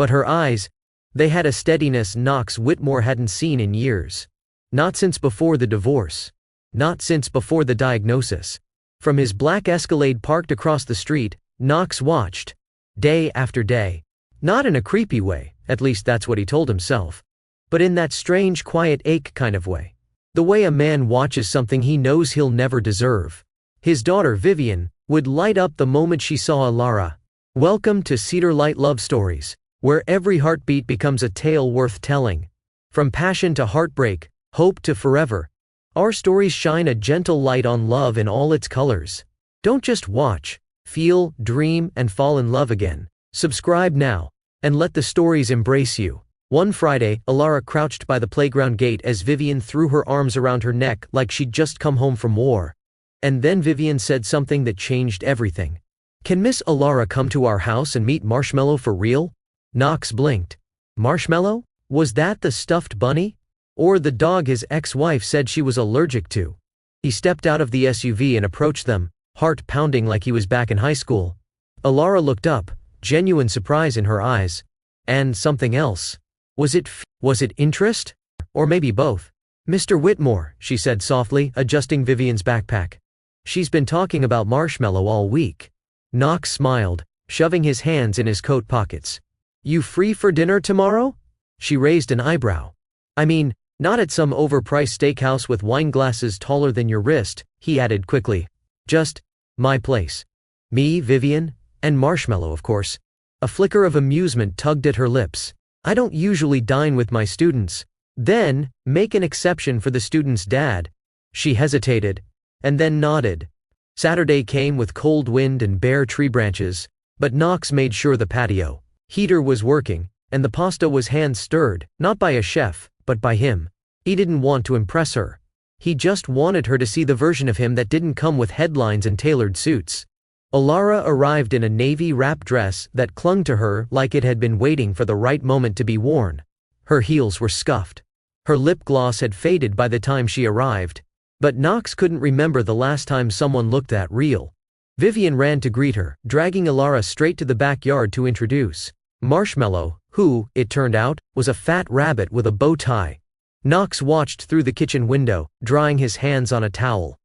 But her eyes, they had a steadiness Knox Whitmore hadn't seen in years. Not since before the divorce. Not since before the diagnosis. From his black Escalade parked across the street, Knox watched. Day after day. Not in a creepy way, at least that's what he told himself. But in that strange quiet ache kind of way. The way a man watches something he knows he'll never deserve. His daughter Vivian would light up the moment she saw Alara. Welcome to Cedar Light Love Stories, where every heartbeat becomes a tale worth telling. From passion to heartbreak, hope to forever. Our stories shine a gentle light on love in all its colors. Don't just watch, feel, dream, and fall in love again. Subscribe now, and let the stories embrace you. One Friday, Alara crouched by the playground gate as Vivian threw her arms around her neck like she'd just come home from war. And then Vivian said something that changed everything. "Can Miss Alara come to our house and meet Marshmallow for real?" Knox blinked. Marshmallow? Was that the stuffed bunny? Or the dog his ex-wife said she was allergic to? He stepped out of the SUV and approached them, heart pounding like he was back in high school. Alara looked up, genuine surprise in her eyes. And something else. Was it interest? Or maybe both. "Mr. Whitmore," she said softly, adjusting Vivian's backpack. "She's been talking about Marshmallow all week." Knox smiled, shoving his hands in his coat pockets. "You free for dinner tomorrow?" She raised an eyebrow. "I mean, not at some overpriced steakhouse with wine glasses taller than your wrist," he added quickly. "Just my place. Me, Vivian, and Marshmallow, of course." A flicker of amusement tugged at her lips. "I don't usually dine with my students." "Then, make an exception for the student's dad." She hesitated, and then nodded. Saturday came with cold wind and bare tree branches, but Knox made sure the patio heater was working, and the pasta was hand-stirred, not by a chef, but by him. He didn't want to impress her. He just wanted her to see the version of him that didn't come with headlines and tailored suits. Alara arrived in a navy wrap dress that clung to her like it had been waiting for the right moment to be worn. Her heels were scuffed. Her lip gloss had faded by the time she arrived. But Knox couldn't remember the last time someone looked that real. Vivian ran to greet her, dragging Alara straight to the backyard to introduce Marshmallow, who, it turned out, was a fat rabbit with a bow tie. Knox watched through the kitchen window, drying his hands on a towel.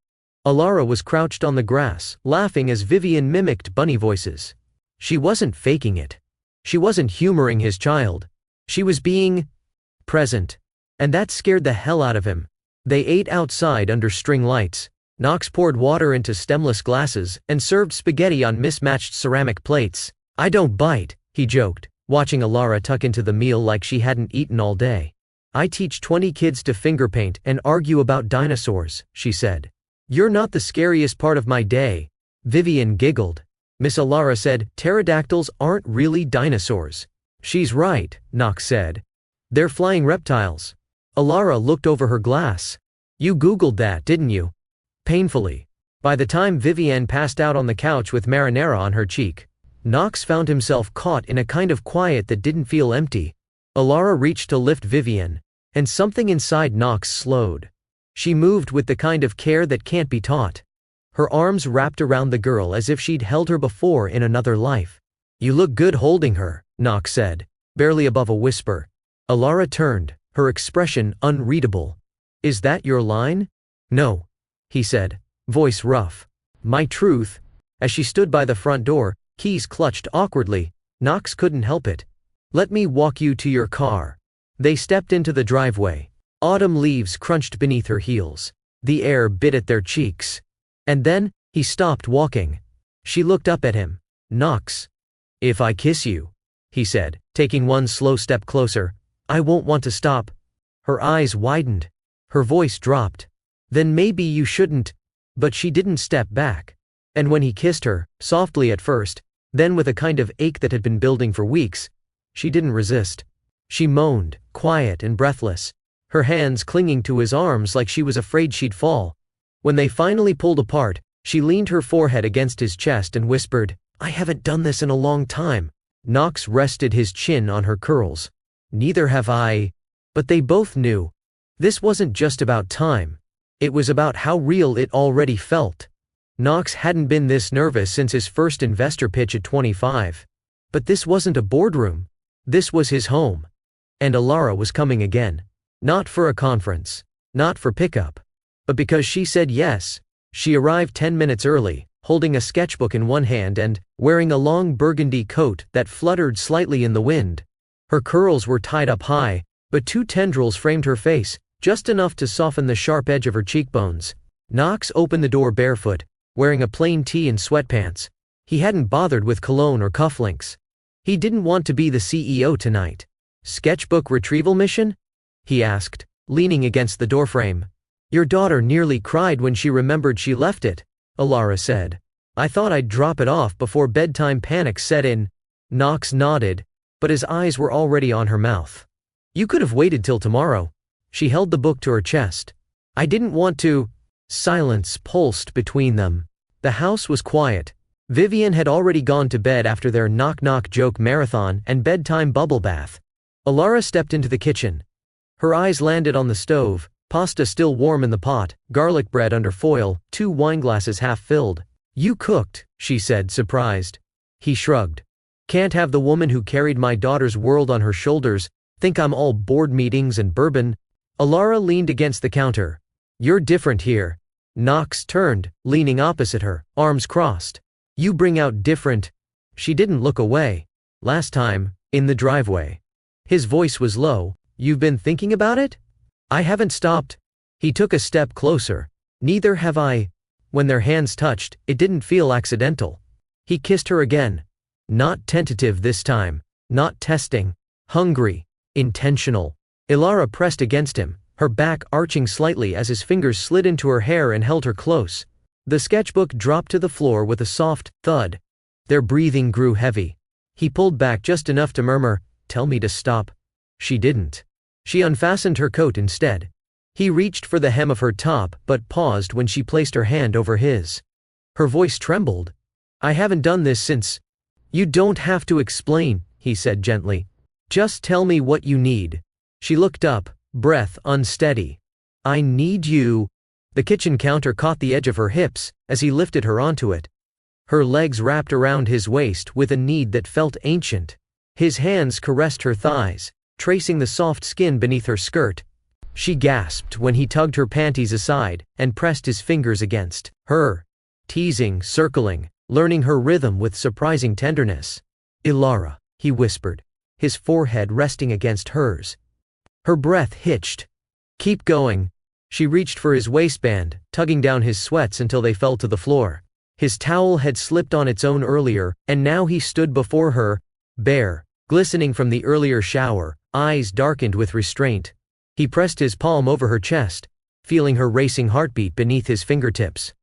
Alara was crouched on the grass, laughing as Vivian mimicked bunny voices. She wasn't faking it. She wasn't humoring his child. She was being present. And that scared the hell out of him. They ate outside under string lights. Knox poured water into stemless glasses and served spaghetti on mismatched ceramic plates. "I don't bite," he joked, watching Alara tuck into the meal like she hadn't eaten all day. "I teach 20 kids to finger paint and argue about dinosaurs," she said. "You're not the scariest part of my day." Vivian giggled. Miss Alara said, "Pterodactyls aren't really dinosaurs." "She's right," Knox said. "They're flying reptiles." Alara looked over her glass. "You Googled that, didn't you?" Painfully. By the time Vivian passed out on the couch with marinara on her cheek, Knox found himself caught in a kind of quiet that didn't feel empty. Alara reached to lift Vivian, and something inside Knox slowed. She moved with the kind of care that can't be taught. Her arms wrapped around the girl as if she'd held her before in another life. "You look good holding her," Knox said, barely above a whisper. Alara turned, her expression unreadable. "Is that your line?" "No," he said, voice rough. "My truth." As she stood by the front door, keys clutched awkwardly, Knox couldn't help it. "Let me walk you to your car." They stepped into the driveway. Autumn leaves crunched beneath her heels. The air bit at their cheeks. And then, he stopped walking. She looked up at him. "Knox. If I kiss you," he said, taking one slow step closer, "I won't want to stop." Her eyes widened. Her voice dropped. "Then maybe you shouldn't." But she didn't step back. And when he kissed her, softly at first, then with a kind of ache that had been building for weeks, she didn't resist. She moaned, quiet and breathless, her hands clinging to his arms like she was afraid she'd fall. When they finally pulled apart, she leaned her forehead against his chest and whispered, "I haven't done this in a long time." Knox rested his chin on her curls. "Neither have I." But they both knew. This wasn't just about time. It was about how real it already felt. Knox hadn't been this nervous since his first investor pitch at 25. But this wasn't a boardroom. This was his home. And Alara was coming again. Not for a conference. Not for pickup. But because she said yes. She arrived 10 minutes early, holding a sketchbook in one hand and wearing a long burgundy coat that fluttered slightly in the wind. Her curls were tied up high, but 2 tendrils framed her face, just enough to soften the sharp edge of her cheekbones. Knox opened the door barefoot, wearing a plain tee and sweatpants. He hadn't bothered with cologne or cufflinks. He didn't want to be the CEO tonight. "Sketchbook retrieval mission?" he asked, leaning against the doorframe. "Your daughter nearly cried when she remembered she left it," Alara said. "I thought I'd drop it off before bedtime panic set in." Knox nodded, but his eyes were already on her mouth. "You could have waited till tomorrow." She held the book to her chest. "I didn't want to." Silence pulsed between them. The house was quiet. Vivian had already gone to bed after their knock-knock joke marathon and bedtime bubble bath. Alara stepped into the kitchen. Her eyes landed on the stove, pasta still warm in the pot, garlic bread under foil, 2 wineglasses half filled. "You cooked," she said, surprised. He shrugged. "Can't have the woman who carried my daughter's world on her shoulders think I'm all board meetings and bourbon." Alara leaned against the counter. "You're different here." Knox turned, leaning opposite her, arms crossed. "You bring out different." She didn't look away. "Last time, in the driveway." His voice was low. "You've been thinking about it?" "I haven't stopped." He took a step closer. "Neither have I." When their hands touched, it didn't feel accidental. He kissed her again. Not tentative this time. Not testing. Hungry. Intentional. Alara pressed against him, her back arching slightly as his fingers slid into her hair and held her close. The sketchbook dropped to the floor with a soft thud. Their breathing grew heavy. He pulled back just enough to murmur, "Tell me to stop." She didn't. She unfastened her coat instead. He reached for the hem of her top but paused when she placed her hand over his. Her voice trembled. "I haven't done this since." "You don't have to explain," he said gently. "Just tell me what you need." She looked up, breath unsteady. "I need you." The kitchen counter caught the edge of her hips as he lifted her onto it. Her legs wrapped around his waist with a need that felt ancient. His hands caressed her thighs, tracing the soft skin beneath her skirt. She gasped when he tugged her panties aside and pressed his fingers against her, teasing, circling, learning her rhythm with surprising tenderness. "Alara," he whispered, his forehead resting against hers. Her breath hitched. "Keep going." She reached for his waistband, tugging down his sweats until they fell to the floor. His towel had slipped on its own earlier, and now he stood before her, bare, glistening from the earlier shower, eyes darkened with restraint. He pressed his palm over her chest, feeling her racing heartbeat beneath his fingertips.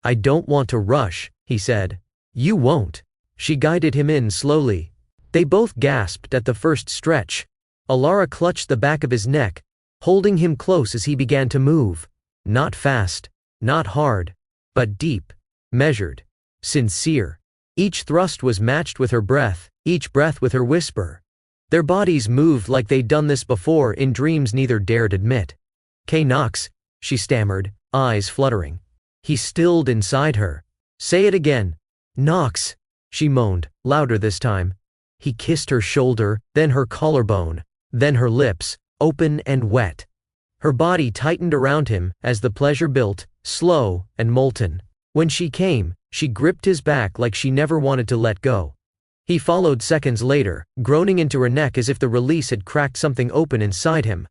"I don't want to rush," he said. "You won't." She guided him in slowly. They both gasped at the first stretch. Alara clutched the back of his neck, holding him close as he began to move. Not fast, not hard, but deep, measured, sincere. Each thrust was matched with her breath, each breath with her whisper. Their bodies moved like they'd done this before in dreams neither dared admit. "K. Knox," she stammered, eyes fluttering. He stilled inside her. "Say it again." "Knox," she moaned, louder this time. He kissed her shoulder, then her collarbone, then her lips, open and wet. Her body tightened around him as the pleasure built, slow and molten. When she came, she gripped his back like she never wanted to let go. He followed seconds later, groaning into her neck as if the release had cracked something open inside him.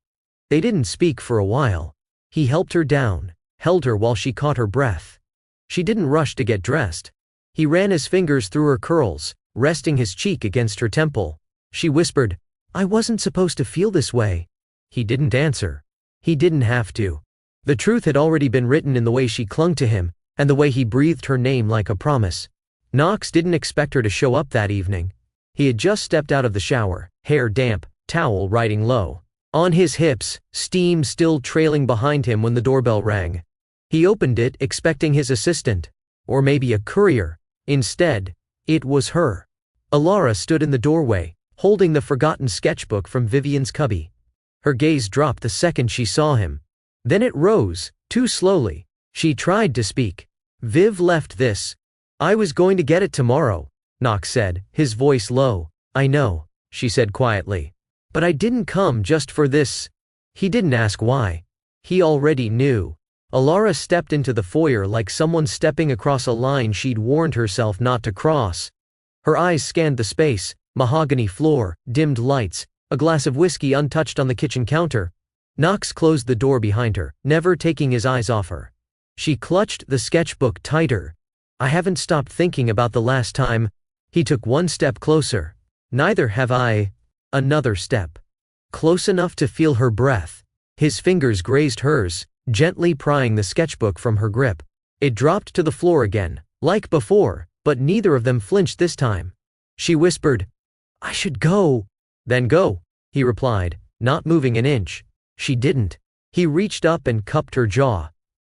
They didn't speak for a while. He helped her down, held her while she caught her breath. She didn't rush to get dressed. He ran his fingers through her curls, resting his cheek against her temple. She whispered, "I wasn't supposed to feel this way." He didn't answer. He didn't have to. The truth had already been written in the way she clung to him, and the way he breathed her name like a promise. Knox didn't expect her to show up that evening. He had just stepped out of the shower, hair damp, towel riding low. On his hips, steam still trailing behind him when the doorbell rang. He opened it expecting his assistant, or maybe a courier. Instead, it was her. Alara stood in the doorway, holding the forgotten sketchbook from Vivian's cubby. Her gaze dropped the second she saw him. Then it rose, too slowly. She tried to speak. "Viv left this." "I was going to get it tomorrow," Knox said, his voice low. "I know." she said quietly. "But I didn't come just for this." He didn't ask why. He already knew. Alara stepped into the foyer like someone stepping across a line she'd warned herself not to cross. Her eyes scanned the space: mahogany floor, dimmed lights, a glass of whiskey untouched on the kitchen counter. Knox closed the door behind her, never taking his eyes off her. She clutched the sketchbook tighter. "I haven't stopped thinking about the last time." He took one step closer. "Neither have I." Another step. Close enough to feel her breath. His fingers grazed hers, gently prying the sketchbook from her grip. It dropped to the floor again, like before, but neither of them flinched this time. She whispered, "I should go." "Then go," he replied, not moving an inch. She didn't. He reached up and cupped her jaw.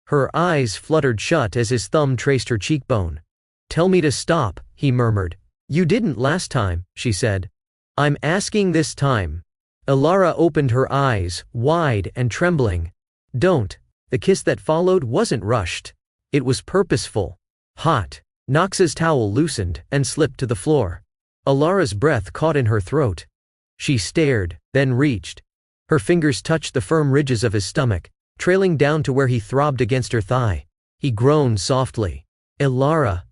Her eyes fluttered shut as his thumb traced her cheekbone. "Tell me to stop," he murmured. "You didn't last time," she said. "I'm asking this time." Alara opened her eyes, wide and trembling. "Don't." The kiss that followed wasn't rushed. It was purposeful. Hot. Knox's towel loosened and slipped to the floor. Alara's breath caught in her throat. She stared, then reached. Her fingers touched the firm ridges of his stomach, trailing down to where he throbbed against her thigh. He groaned softly. "Alara."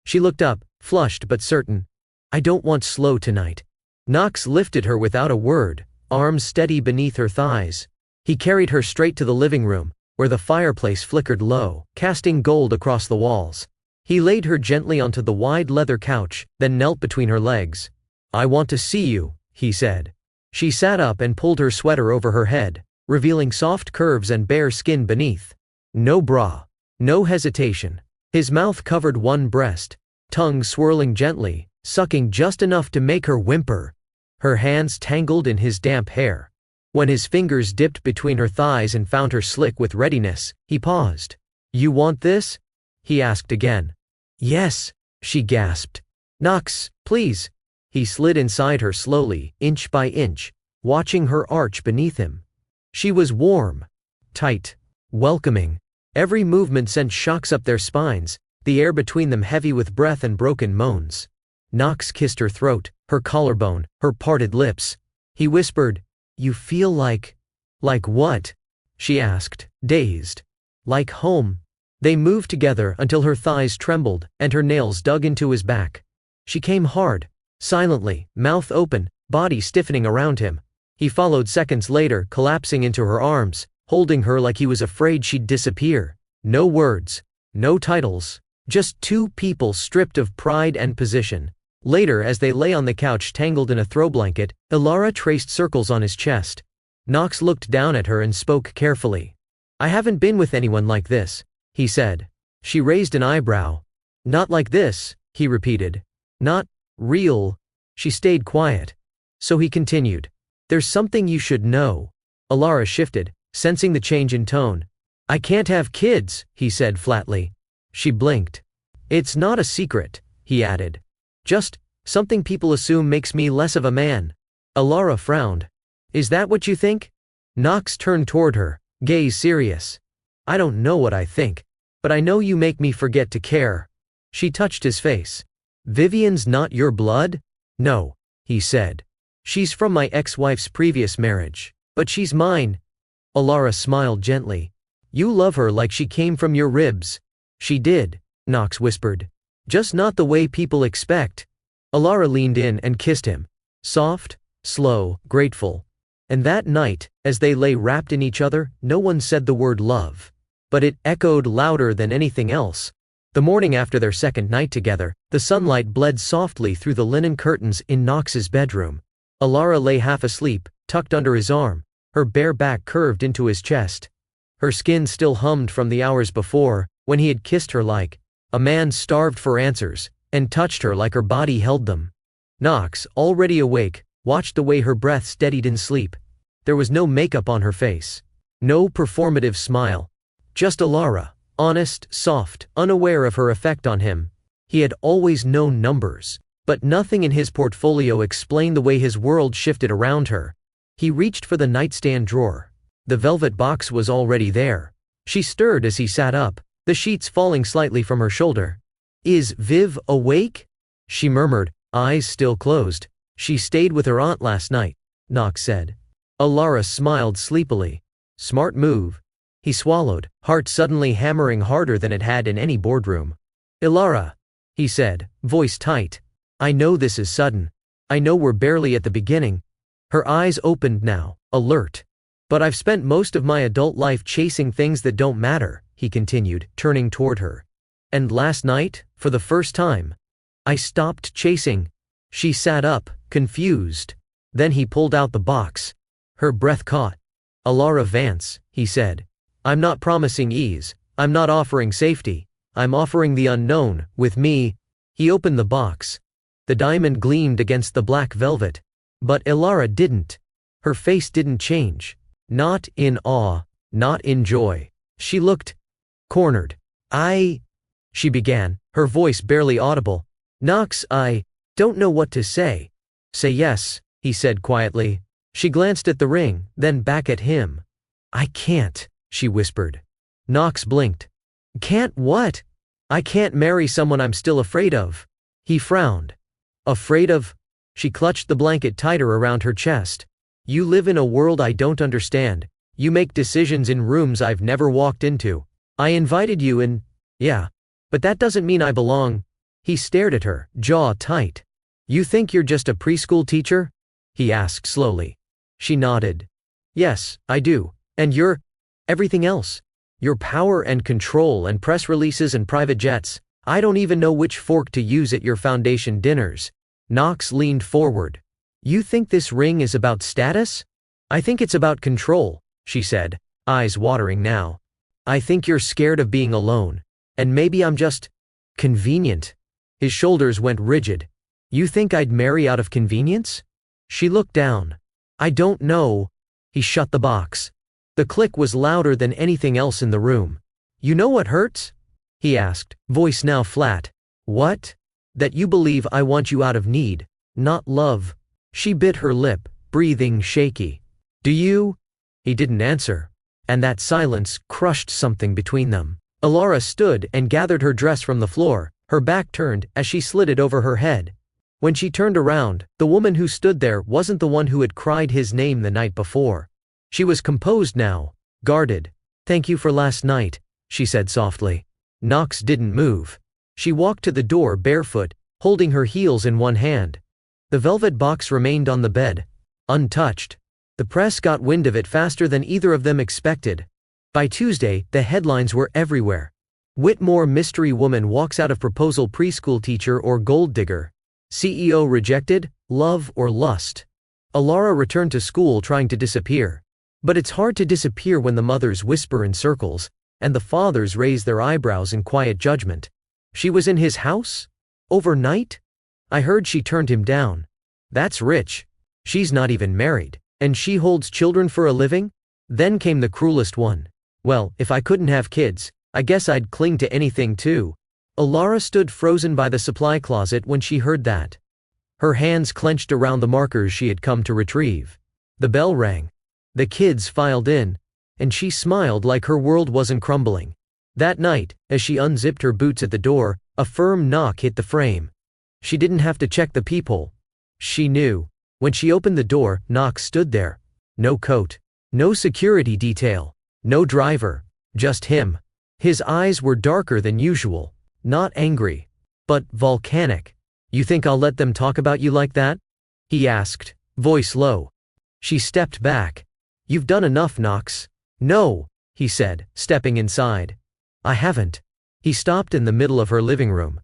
She looked up, flushed but certain. "I don't want slow tonight." Knox lifted her without a word, arms steady beneath her thighs. He carried her straight to the living room, where the fireplace flickered low, casting gold across the walls. He laid her gently onto the wide leather couch, then knelt between her legs. "I want to see you," he said. She sat up and pulled her sweater over her head, revealing soft curves and bare skin beneath. No bra. No hesitation. His mouth covered one breast, tongue swirling gently, sucking just enough to make her whimper. Her hands tangled in his damp hair. When his fingers dipped between her thighs and found her slick with readiness, he paused. "You want this?" he asked again. "Yes," she gasped. "Knox, please." He slid inside her slowly, inch by inch, watching her arch beneath him. She was warm, tight, welcoming. Every movement sent shocks up their spines, the air between them heavy with breath and broken moans. Knox kissed her throat, her collarbone, her parted lips. He whispered, "You feel like..." "Like what?" she asked, dazed. "Like home." They moved together until her thighs trembled and her nails dug into his back. She came hard, silently, mouth open, body stiffening around him. He followed seconds later, collapsing into her arms, holding her like he was afraid she'd disappear. No words, no titles, just two people stripped of pride and position. Later, as they lay on the couch tangled in a throw blanket, Alara traced circles on his chest. Knox looked down at her and spoke carefully. "I haven't been with anyone like this," he said. She raised an eyebrow. "Not like this," he repeated. "Not real." She stayed quiet. So he continued. "There's something you should know." Alara shifted, sensing the change in tone. "I can't have kids," he said flatly. She blinked. "It's not a secret," he added. "Just something people assume makes me less of a man." Alara frowned. "Is that what you think?" Knox turned toward her, gaze serious. "I don't know what I think, but I know you make me forget to care." She touched his face. "Vivian's not your blood?" "No," he said. "She's from my ex-wife's previous marriage, but she's mine." Alara smiled gently. "You love her like she came from your ribs." "She did," Knox whispered. "Just not the way people expect." Alara leaned in and kissed him. Soft, slow, grateful. And that night, as they lay wrapped in each other, no one said the word love. But it echoed louder than anything else. The morning after their second night together, the sunlight bled softly through the linen curtains in Knox's bedroom. Alara lay half asleep, tucked under his arm, her bare back curved into his chest. Her skin still hummed from the hours before, when he had kissed her like a man starved for answers, and touched her like her body held them. Knox, already awake, watched the way her breath steadied in sleep. There was no makeup on her face. No performative smile. Just Alara, honest, soft, unaware of her effect on him. He had always known numbers, but nothing in his portfolio explained the way his world shifted around her. He reached for the nightstand drawer. The velvet box was already there. She stirred as he sat up, the sheets falling slightly from her shoulder. "Is Viv awake?" she murmured, eyes still closed. She stayed with her aunt last night, Knox said. Alara smiled sleepily. Smart move. He swallowed, heart suddenly hammering harder than it had in any boardroom. Ilara, he said, voice tight. I know this is sudden. I know we're barely at the beginning. Her eyes opened now, alert. But I've spent most of my adult life chasing things that don't matter, he continued, turning toward her. And last night, for the first time, I stopped chasing. She sat up, confused. Then he pulled out the box. Her breath caught. Alara Vance, he said. I'm not promising ease. I'm not offering safety. I'm offering the unknown, with me. He opened the box. The diamond gleamed against the black velvet. But Ilara didn't. Her face didn't change. Not in awe, not in joy. She looked cornered. She began, her voice barely audible. Knox, I don't know what to say. Say yes, he said quietly. She glanced at the ring, then back at him. I can't, she whispered. Knox blinked. Can't what? I can't marry someone I'm still afraid of. He frowned. Afraid of? She clutched the blanket tighter around her chest. You live in a world I don't understand. You make decisions in rooms I've never walked into. I invited you in, yeah. But that doesn't mean I belong. He stared at her, jaw tight. You think you're just a preschool teacher? He asked slowly. She nodded. Yes, I do. And you're everything else. Your power and control and press releases and private jets. I don't even know which fork to use at your foundation dinners. Knox leaned forward. You think this ring is about status? I think it's about control, she said, eyes watering now. I think you're scared of being alone. And maybe I'm just convenient. His shoulders went rigid. You think I'd marry out of convenience? She looked down. I don't know. He shut the box. The click was louder than anything else in the room. You know what hurts? He asked, voice now flat. What? That you believe I want you out of need, not love. She bit her lip, breathing shaky. Do you? He didn't answer. And that silence crushed something between them. Ilara stood and gathered her dress from the floor, her back turned as she slid it over her head. When she turned around, the woman who stood there wasn't the one who had cried his name the night before. She was composed now, guarded. Thank you for last night, she said softly. Knox didn't move. She walked to the door barefoot, holding her heels in one hand. The velvet box remained on the bed, untouched. The press got wind of it faster than either of them expected. By Tuesday, the headlines were everywhere. Whitmore mystery woman walks out of proposal preschool teacher or gold digger. CEO rejected, love or lust. Ilara returned to school trying to disappear. But it's hard to disappear when the mothers whisper in circles, and the fathers raise their eyebrows in quiet judgment. She was in his house? Overnight? I heard she turned him down. That's rich. She's not even married. And she holds children for a living? Then came the cruelest one. Well, if I couldn't have kids, I guess I'd cling to anything too. Ilara stood frozen by the supply closet when she heard that. Her hands clenched around the markers she had come to retrieve. The bell rang. The kids filed in, and she smiled like her world wasn't crumbling. That night, as she unzipped her boots at the door, a firm knock hit the frame. She didn't have to check the peephole. She knew. When she opened the door, Knox stood there. No coat. No security detail. No driver. Just him. His eyes were darker than usual. Not angry. But volcanic. You think I'll let them talk about you like that? He asked, voice low. She stepped back. You've done enough, Knox. No, he said, stepping inside. I haven't. He stopped in the middle of her living room.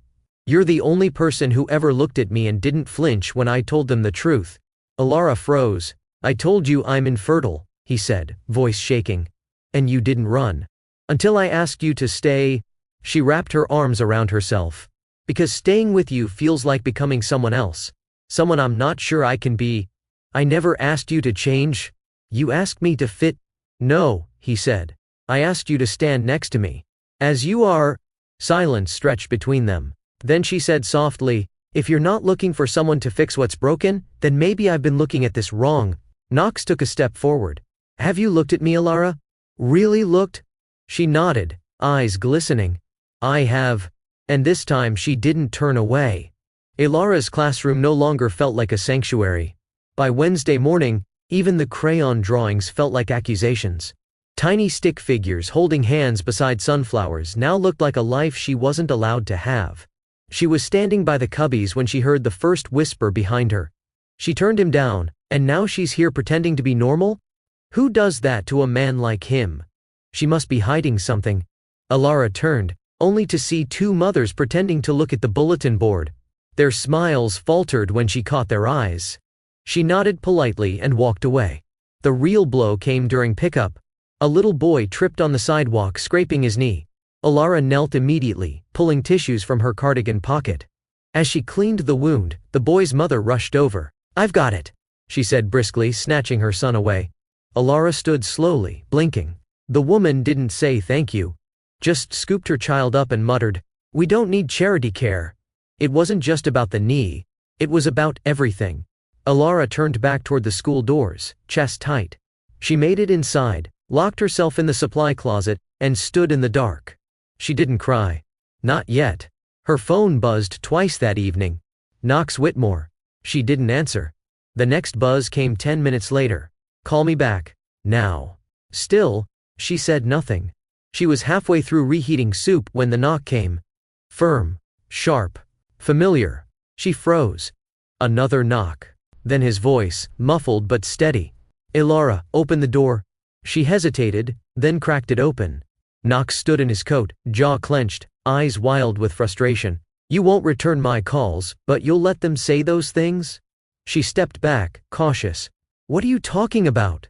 You're the only person who ever looked at me and didn't flinch when I told them the truth. Ilara froze. I told you I'm infertile, he said, voice shaking. And you didn't run. Until I asked you to stay. She wrapped her arms around herself. Because staying with you feels like becoming someone else. Someone I'm not sure I can be. I never asked you to change. You asked me to fit. No, he said. I asked you to stand next to me. As you are. Silence stretched between them. Then she said softly, if you're not looking for someone to fix what's broken, then maybe I've been looking at this wrong. Knox took a step forward. Have you looked at me, Ilara? Really looked? She nodded, eyes glistening. I have. And this time she didn't turn away. Ilara's classroom no longer felt like a sanctuary. By Wednesday morning, even the crayon drawings felt like accusations. Tiny stick figures holding hands beside sunflowers now looked like a life she wasn't allowed to have. She was standing by the cubbies when she heard the first whisper behind her. She turned him down, and now she's here pretending to be normal? Who does that to a man like him? She must be hiding something. Ilara turned, only to see two mothers pretending to look at the bulletin board. Their smiles faltered when she caught their eyes. She nodded politely and walked away. The real blow came during pickup. A little boy tripped on the sidewalk, scraping his knee. Ilara knelt immediately, pulling tissues from her cardigan pocket. As she cleaned the wound, the boy's mother rushed over. "I've got it," she said briskly, snatching her son away. Ilara stood slowly, blinking. The woman didn't say thank you. Just scooped her child up and muttered, "We don't need charity care." It wasn't just about the knee. It was about everything. Ilara turned back toward the school doors, chest tight. She made it inside, locked herself in the supply closet, and stood in the dark. She didn't cry. Not yet. Her phone buzzed twice that evening. Knox Whitmore. She didn't answer. The next buzz came 10 minutes later. "Call me back. Now." Still, she said nothing. She was halfway through reheating soup when the knock came. Firm. Sharp. Familiar. She froze. Another knock. Then his voice, muffled but steady. "Ilara, open the door." She hesitated, then cracked it open. Knox stood in his coat, jaw clenched, eyes wild with frustration. "You won't return my calls, but you'll let them say those things?" She stepped back, cautious. "What are you talking about?"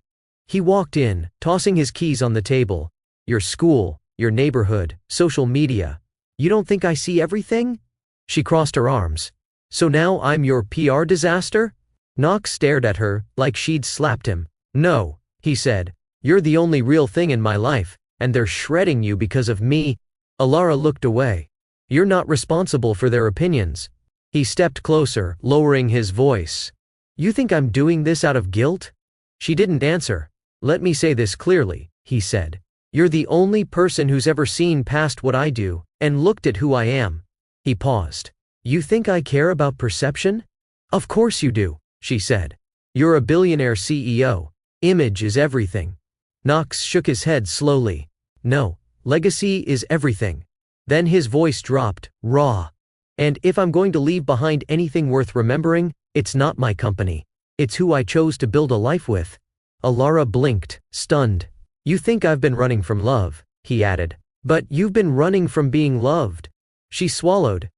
He walked in, tossing his keys on the table. "Your school, your neighborhood, social media. You don't think I see everything?" She crossed her arms. "So now I'm your PR disaster?" Knox stared at her, like she'd slapped him. "No," he said. "You're the only real thing in my life, and they're shredding you because of me." Ilara looked away. "You're not responsible for their opinions." He stepped closer, lowering his voice. "You think I'm doing this out of guilt?" She didn't answer. "Let me say this clearly," he said. "You're the only person who's ever seen past what I do, and looked at who I am." He paused. "You think I care about perception?" "Of course you do," she said. "You're a billionaire CEO. Image is everything." Knox shook his head slowly. "No, legacy is everything." Then his voice dropped, raw. "And if I'm going to leave behind anything worth remembering, it's not my company. It's who I chose to build a life with." Ilara blinked, stunned. "You think I've been running from love," he added. "But you've been running from being loved." She swallowed.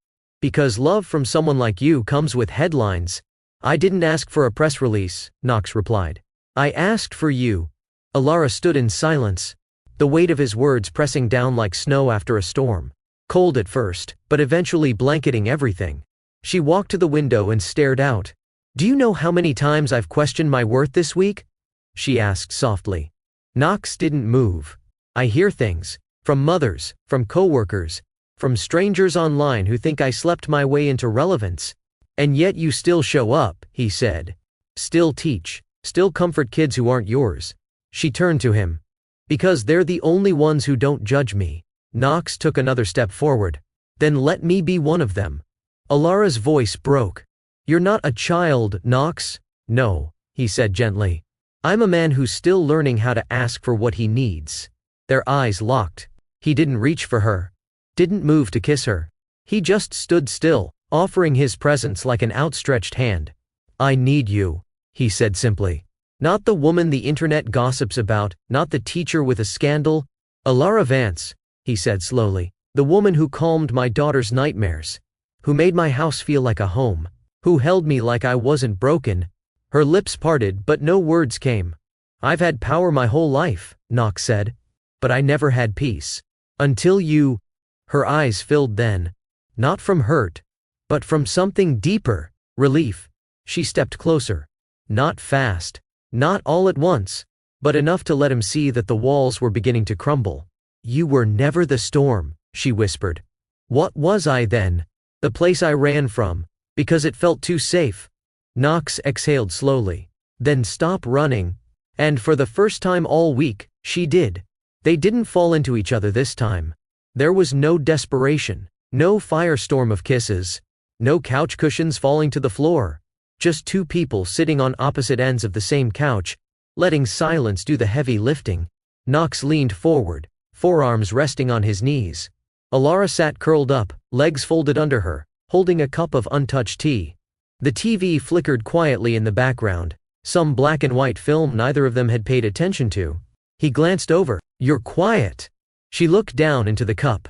"Because love from someone like you comes with headlines." "I didn't ask for a press release," Knox replied. "I asked for you." Ilara stood in silence, the weight of his words pressing down like snow after a storm. Cold at first, but eventually blanketing everything. She walked to the window and stared out. "Do you know how many times I've questioned my worth this week?" she asked softly. Knox didn't move. "I hear things. From mothers, from coworkers, from strangers online who think I slept my way into relevance. And yet you still show up," he said. "Still teach, still comfort kids who aren't yours." She turned to him. "Because they're the only ones who don't judge me." Knox took another step forward. "Then let me be one of them." Ilara's voice broke. "You're not a child, Knox." "No," he said gently. "I'm a man who's still learning how to ask for what he needs." Their eyes locked. He didn't reach for her. Didn't move to kiss her. He just stood still, offering his presence like an outstretched hand. "I need you," he said simply. "Not the woman the internet gossips about, not the teacher with a scandal. Ilara Vance," he said slowly. "The woman who calmed my daughter's nightmares. Who made my house feel like a home. Who held me like I wasn't broken." Her lips parted but no words came. "I've had power my whole life," Knox said. "But I never had peace. Until you—" Her eyes filled then. Not from hurt, but from something deeper, relief. She stepped closer. Not fast. Not all at once, but enough to let him see that the walls were beginning to crumble. "You were never the storm," she whispered. "What was I then? The place I ran from, because it felt too safe." Knox exhaled slowly. "Then stop running." And for the first time all week, she did. They didn't fall into each other this time. There was no desperation, no firestorm of kisses. No couch cushions falling to the floor. Just two people sitting on opposite ends of the same couch, letting silence do the heavy lifting. Knox leaned forward, forearms resting on his knees. Alara sat curled up, legs folded under her, holding a cup of untouched tea. The TV flickered quietly in the background, some black and white film neither of them had paid attention to. He glanced over. "You're quiet." She looked down into the cup.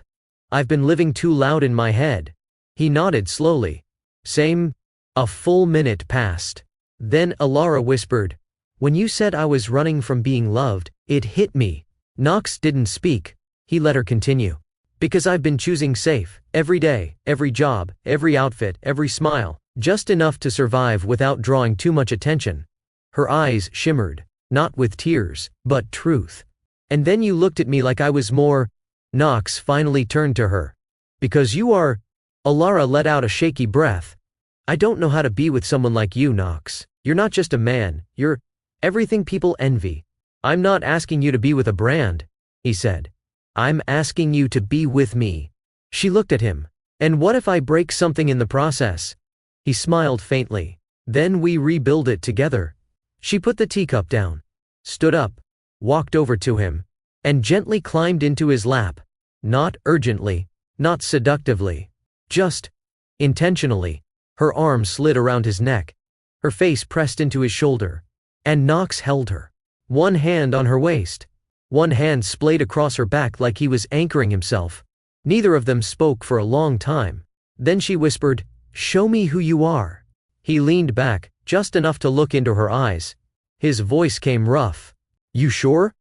"I've been living too loud in my head." He nodded slowly. "Same." A full minute passed. Then Alara whispered, "When you said I was running from being loved, it hit me." Knox didn't speak. He let her continue. "Because I've been choosing safe, every day, every job, every outfit, every smile, just enough to survive without drawing too much attention." Her eyes shimmered, not with tears, but truth. "And then you looked at me like I was more." Knox finally turned to her. "Because you are." Alara let out a shaky breath. "I don't know how to be with someone like you, Knox. You're not just a man, you're everything people envy." "I'm not asking you to be with a brand," he said. "I'm asking you to be with me." She looked at him. "And what if I break something in the process?" He smiled faintly. "Then we rebuild it together." She put the teacup down, stood up, walked over to him, and gently climbed into his lap. Not urgently, not seductively, just intentionally. Her arm slid around his neck, her face pressed into his shoulder, and Knox held her. One hand on her waist, one hand splayed across her back like he was anchoring himself. Neither of them spoke for a long time. Then she whispered, "Show me who you are." He leaned back, just enough to look into her eyes. His voice came rough. "You sure?"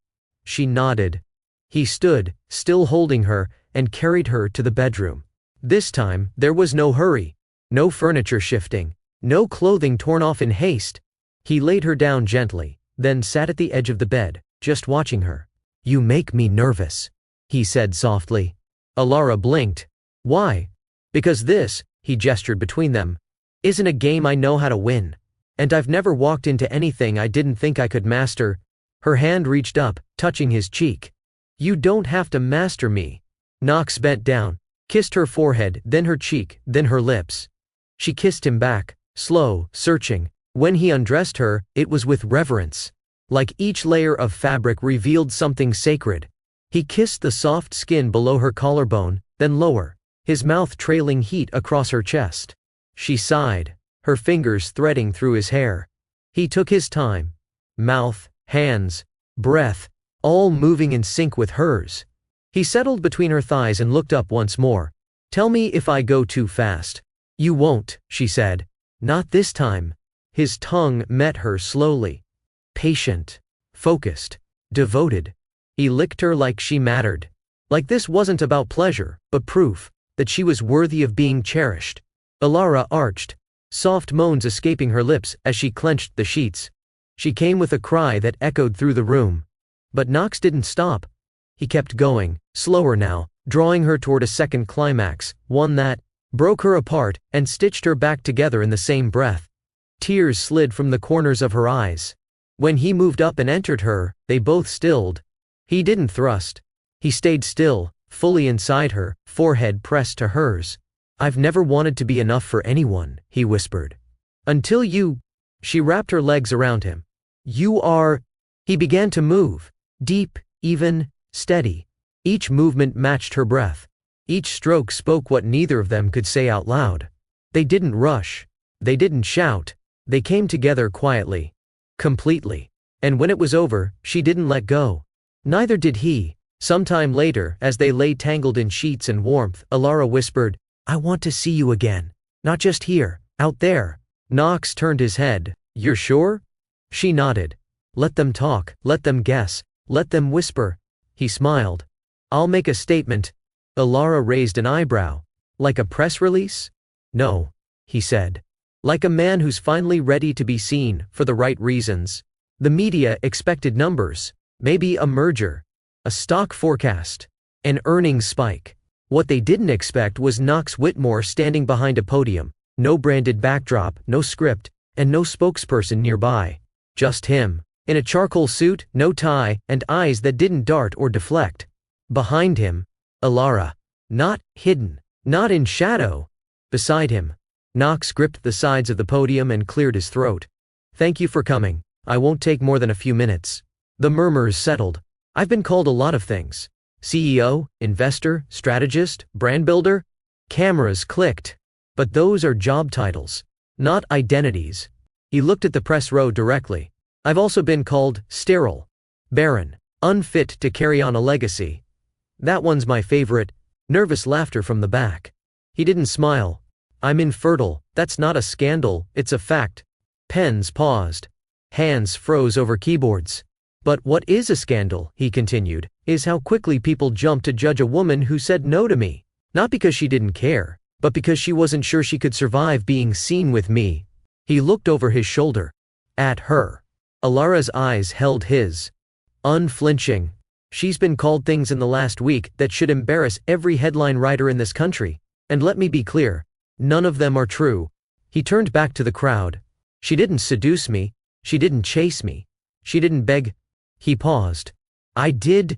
She nodded. He stood, still holding her, and carried her to the bedroom. This time, there was no hurry. No furniture shifting, no clothing torn off in haste. He laid her down gently, then sat at the edge of the bed, just watching her. "You make me nervous," he said softly. Alara blinked. "Why?" "Because this," he gestured between them, "isn't a game I know how to win. And I've never walked into anything I didn't think I could master." Her hand reached up, touching his cheek. "You don't have to master me." Knox bent down, kissed her forehead, then her cheek, then her lips. She kissed him back, slow, searching. When he undressed her, it was with reverence. Like each layer of fabric revealed something sacred. He kissed the soft skin below her collarbone, then lower, his mouth trailing heat across her chest. She sighed, her fingers threading through his hair. He took his time. Mouth, hands, breath, all moving in sync with hers. He settled between her thighs and looked up once more. "Tell me if I go too fast." "You won't," she said. "Not this time." His tongue met her slowly. Patient, focused, devoted. He licked her like she mattered. Like this wasn't about pleasure, but proof that she was worthy of being cherished. Alara arched, soft moans escaping her lips as she clenched the sheets. She came with a cry that echoed through the room. But Knox didn't stop. He kept going, slower now, drawing her toward a second climax, one that broke her apart and stitched her back together in the same breath. Tears slid from the corners of her eyes. When he moved up and entered her, they both stilled. He didn't thrust. He stayed still, fully inside her, forehead pressed to hers. "I've never wanted to be enough for anyone," he whispered. "Until you." She wrapped her legs around him. "You are." He began to move, deep, even, steady. Each movement matched her breath. Each stroke spoke what neither of them could say out loud. They didn't rush. They didn't shout. They came together quietly. Completely. And when it was over, she didn't let go. Neither did he. Sometime later, as they lay tangled in sheets and warmth, Alara whispered, "I want to see you again. Not just here, out there." Knox turned his head. "You're sure?" She nodded. "Let them talk, let them guess, let them whisper." He smiled. "I'll make a statement." Alara raised an eyebrow. "Like a press release?" "No," he said. "Like a man who's finally ready to be seen, for the right reasons. The media expected numbers. Maybe a merger. A stock forecast. An earnings spike. What they didn't expect was Knox Whitmore standing behind a podium. No branded backdrop, no script, and no spokesperson nearby. Just him. In a charcoal suit, no tie, and eyes that didn't dart or deflect. Behind him, Alara. Not hidden. Not in shadow. Beside him. Knox gripped the sides of the podium and cleared his throat. "Thank you for coming. I won't take more than a few minutes." The murmurs settled. "I've been called a lot of things. CEO, investor, strategist, brand builder." Cameras clicked. "But those are job titles, not identities." He looked at the press row directly. "I've also been called sterile, barren, unfit to carry on a legacy." "That one's my favorite." Nervous laughter from the back. He didn't smile. "I'm infertile. That's not a scandal, it's a fact." Pens paused. Hands froze over keyboards. "But what is a scandal," he continued, "is how quickly people jump to judge a woman who said no to me. Not because she didn't care, but because she wasn't sure she could survive being seen with me." He looked over his shoulder. At her. Alara's eyes held his. Unflinching. "She's been called things in the last week that should embarrass every headline writer in this country. And let me be clear, none of them are true." He turned back to the crowd. "She didn't seduce me. She didn't chase me. She didn't beg." He paused. "I did."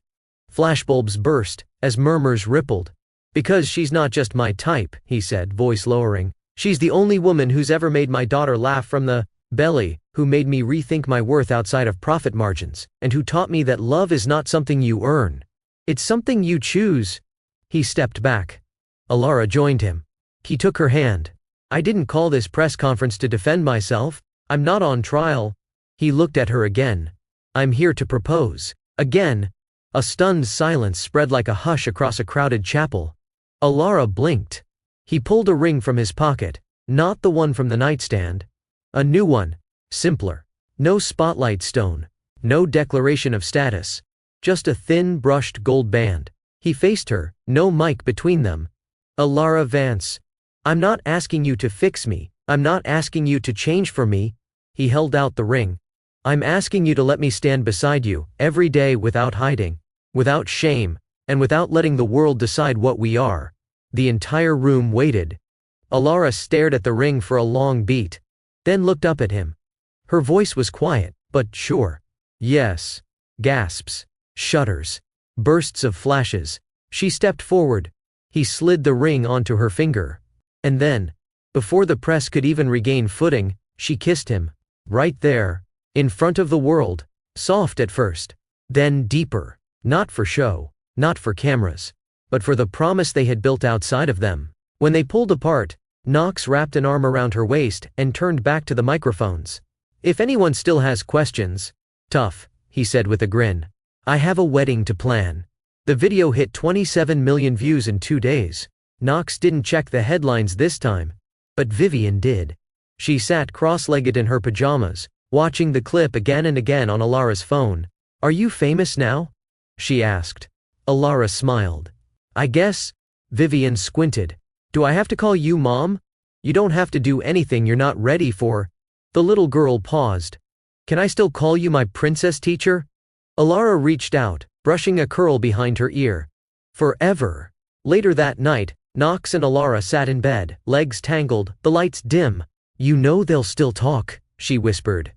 Flashbulbs burst, as murmurs rippled. "Because she's not just my type," he said, voice lowering. "She's the only woman who's ever made my daughter laugh from the belly, who made me rethink my worth outside of profit margins, and who taught me that love is not something you earn. It's something you choose." He stepped back. Alara joined him. He took her hand. "I didn't call this press conference to defend myself. I'm not on trial." He looked at her again. "I'm here to propose." Again. A stunned silence spread like a hush across a crowded chapel. Alara blinked. He pulled a ring from his pocket, not the one from the nightstand. A new one, simpler. No spotlight stone, no declaration of status. Just a thin, brushed gold band. He faced her, no mic between them. "Alara Vance, I'm not asking you to fix me. I'm not asking you to change for me." He held out the ring. "I'm asking you to let me stand beside you, every day without hiding, without shame, and without letting the world decide what we are." The entire room waited. Alara stared at the ring for a long beat, then looked up at him. Her voice was quiet, but sure. "Yes." Gasps. Shudders. Bursts of flashes. She stepped forward. He slid the ring onto her finger. And then, before the press could even regain footing, she kissed him. Right there. In front of the world. Soft at first. Then deeper. Not for show. Not for cameras. But for the promise they had built outside of them. When they pulled apart, Knox wrapped an arm around her waist and turned back to the microphones. "If anyone still has questions." "Tough," he said with a grin. "I have a wedding to plan." The video hit 27 million views in 2 days. Knox didn't check the headlines this time. But Vivian did. She sat cross-legged in her pajamas, watching the clip again and again on Alara's phone. "Are you famous now?" she asked. Alara smiled. "I guess." Vivian squinted. "Do I have to call you Mom? You don't have to do anything you're not ready for." The little girl paused. "Can I still call you my princess teacher?" Alara reached out, brushing a curl behind her ear. "Forever." Later that night, Knox and Alara sat in bed, legs tangled, the lights dim. "You know they'll still talk," she whispered.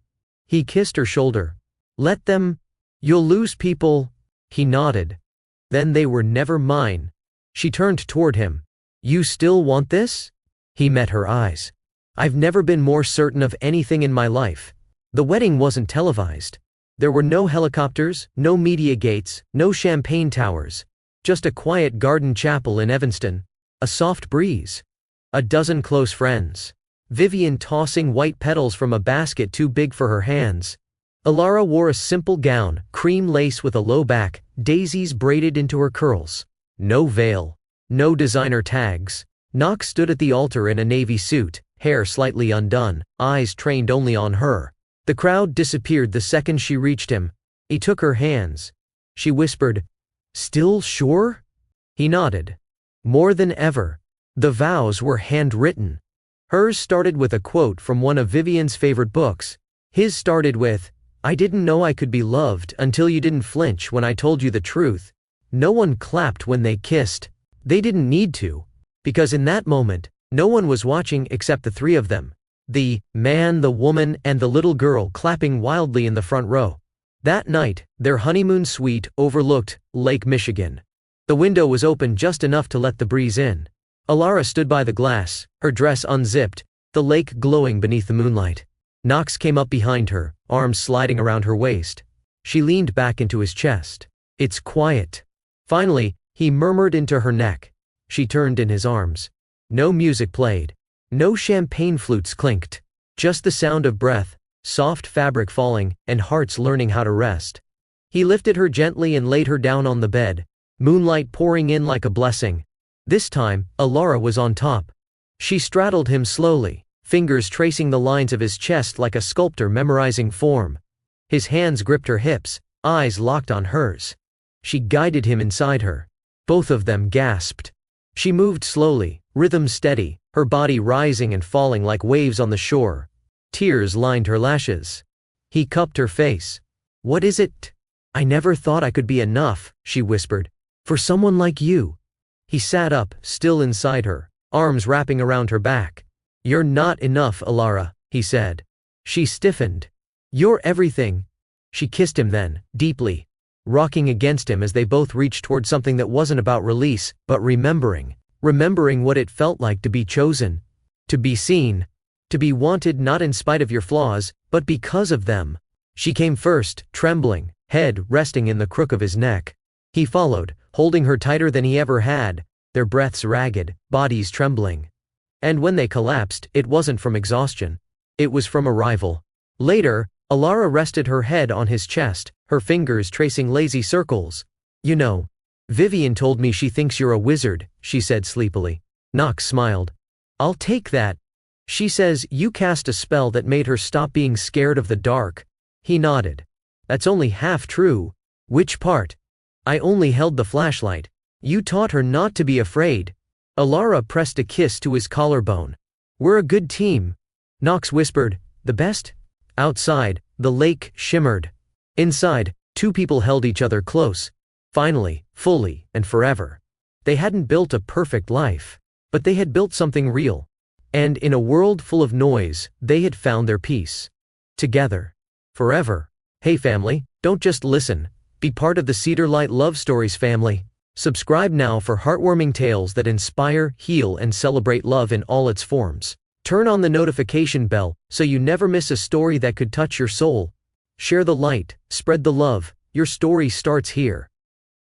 He kissed her shoulder. "Let them. You'll lose people." He nodded. "Then they were never mine." She turned toward him. "You still want this?" He met her eyes. "I've never been more certain of anything in my life." The wedding wasn't televised. There were no helicopters, no media gates, no champagne towers. Just a quiet garden chapel in Evanston. A soft breeze. A dozen close friends. Vivian tossing white petals from a basket too big for her hands. Alara wore a simple gown, cream lace with a low back, daisies braided into her curls. No veil. No designer tags. Knox stood at the altar in a navy suit, hair slightly undone, eyes trained only on her. The crowd disappeared the second she reached him. He took her hands. She whispered, "Still sure?" He nodded. More than ever. The vows were handwritten. Hers started with a quote from one of Vivian's favorite books. His started with, "I didn't know I could be loved until you didn't flinch when I told you the truth." No one clapped when they kissed. They didn't need to. Because in that moment, no one was watching except the three of them. The man, the woman, and the little girl clapping wildly in the front row. That night, their honeymoon suite overlooked Lake Michigan. The window was open just enough to let the breeze in. Alara stood by the glass, her dress unzipped, the lake glowing beneath the moonlight. Knox came up behind her, arms sliding around her waist. She leaned back into his chest. It's quiet. Finally, he murmured into her neck. She turned in his arms. No music played. No champagne flutes clinked. Just the sound of breath, soft fabric falling, and hearts learning how to rest. He lifted her gently and laid her down on the bed, moonlight pouring in like a blessing. This time, Alara was on top. She straddled him slowly, fingers tracing the lines of his chest like a sculptor memorizing form. His hands gripped her hips, eyes locked on hers. She guided him inside her. Both of them gasped. She moved slowly, rhythm steady, her body rising and falling like waves on the shore. Tears lined her lashes. He cupped her face. What is it? I never thought I could be enough, she whispered. For someone like you. He sat up, still inside her, arms wrapping around her back. You're not enough, Alara, he said. She stiffened. You're everything. She kissed him then, deeply, rocking against him as they both reached toward something that wasn't about release, but remembering what it felt like to be chosen, to be seen, to be wanted not in spite of your flaws, but because of them. She came first, trembling, head resting in the crook of his neck. He followed, holding her tighter than he ever had, their breaths ragged, bodies trembling. And when they collapsed, it wasn't from exhaustion. It was from arrival. Later, Alara rested her head on his chest, her fingers tracing lazy circles. You know, Vivian told me she thinks you're a wizard, she said sleepily. Knox smiled. I'll take that. She says you cast a spell that made her stop being scared of the dark. He nodded. That's only half true. Which part? I only held the flashlight. You taught her not to be afraid. Alara pressed a kiss to his collarbone. We're a good team. Knox whispered, the best? Outside, the lake shimmered. Inside, two people held each other close. Finally, fully, and forever. They hadn't built a perfect life, but they had built something real. And in a world full of noise, they had found their peace. Together. Forever. Hey family, don't just listen. Be part of the Cedar Light Love Stories family. Subscribe now for heartwarming tales that inspire, heal, and celebrate love in all its forms. Turn on the notification bell so you never miss a story that could touch your soul. Share the light, spread the love. Your story starts here.